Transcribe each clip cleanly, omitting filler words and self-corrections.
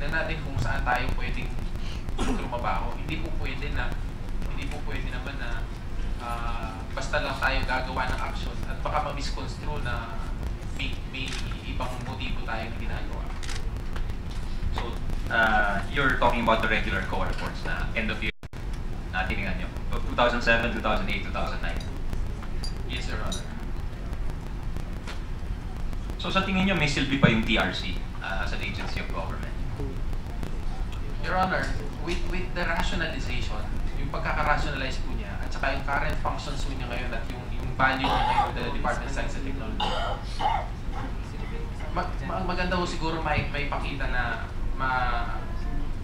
tignan natin kung saan tayo pwedeng lumabaho. Hindi po pwede naman na basta lang tayo gagawa ng action at baka ma-misconstrue na may ibang motibo tayong ginagawa. So, you're talking about the regular COA reports na end of year na tinignan nyo. 2007, 2008, 2009. Yes, Your Honor. So sa tingin nyo, may silbi pa yung TRC as an agency of government? Your Honor, with the rationalization, yung pagkaka-rationalize po niya, at saka yung current functions po niya ngayon at yung value niya ngayon the Department of Science and Technology, maganda po siguro may pakita na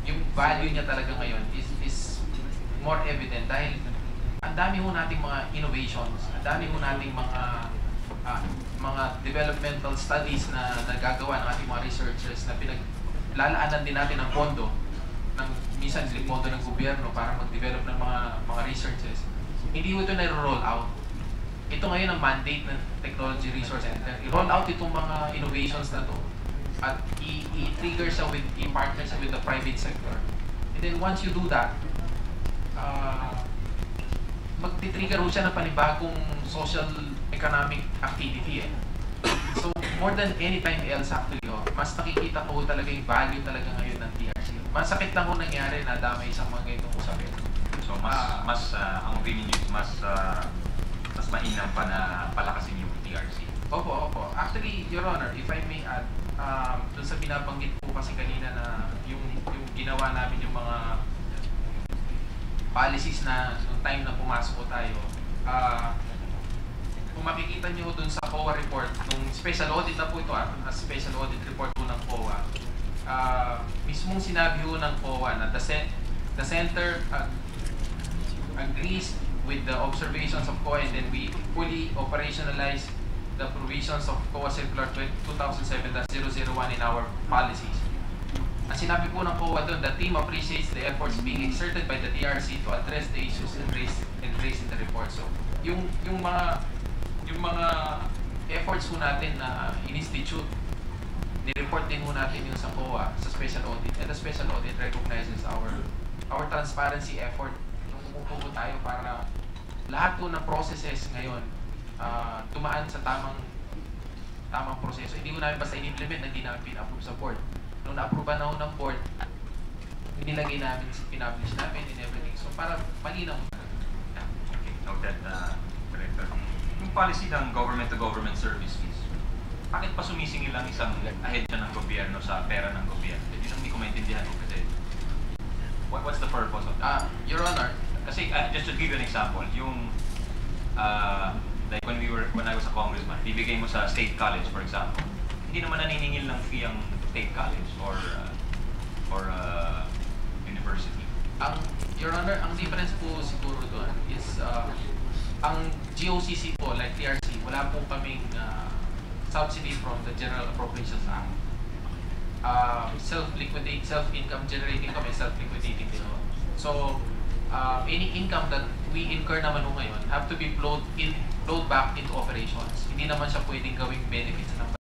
yung value niya talaga ngayon is more evident dahil ang dami ho nating mga innovations, ang dami ho nating mga developmental studies na nagagawa ng ating mga researchers na pinaglalaanan din natin ng pondo, minsan pondo ng gobyerno para mag-develop ng mga researches. Hindi ko ito na-roll out. Ito ngayon ang mandate ng Technology Resource Center. I-roll out itong mga innovations na to at i-trigger siya i-partner siya with the private sector. And then once you do that, mag-trigger siya ng panibagong social economic activity. So, more than any time else actually, mas nakikita ko talaga yung value talaga ngayon ng TRC. Masakit lang kung nangyari na damay isang mga ganitong usapin. So, ang opinion nyo is mas mainam pa na palakasin yung TRC? Opo. Actually, Your Honor, if I may add, dun sa binabanggit po kasi kanina na yung ginawa namin yung mga policies na noong time na pumasok po tayo, kung makikita nyo dun sa COA report, nung special audit na po ito, special audit report po ng COA, mismong sinabi po ng COA na the center agrees with the observations of COA and then we fully operationalize the provisions of COA Circular 2007-001 in our policies. Ang sinabi po ng COA doon, the team appreciates the efforts being exerted by the TRC to address the issues and raised in the report. So, yung mga efforts po natin na in-institute, ni-report din po natin yung sa COA, sa special audit. And the special audit recognizes our transparency effort nung umupo tayo para lahat po ng processes ngayon tumaan sa tamang proseso. Hindi ko namin basta in-implement na hindi namin pin-approve sa board. Nung na-approve na ho ng board, inilagay namin, pin-publish namin and everything. So para malinaw. Okay, noted, Director. Yung policy ng government-to-government service fees, bakit pa sumisingil lang isang ahensya ng gobyerno sa pera ng gobyerno? Yun ang hindi ko maintindihan ko kasi. What's the purpose of that? Your Honor, kasi just to give you an example, yung like when I was a congressman, bibigay mo sa state college, for example, hindi naman naniningil ng fee ang state college or university. Your Honor, ang difference po siguro doon is ang GOCC po, like TRC, wala po kaming subsidy from the General Appropriations Act. Self-income generating kami, self-liquidating din. So, any income that we incur naman ngayon have to be flowed back into operations. Hindi naman siya pwedeng gawing benefits ng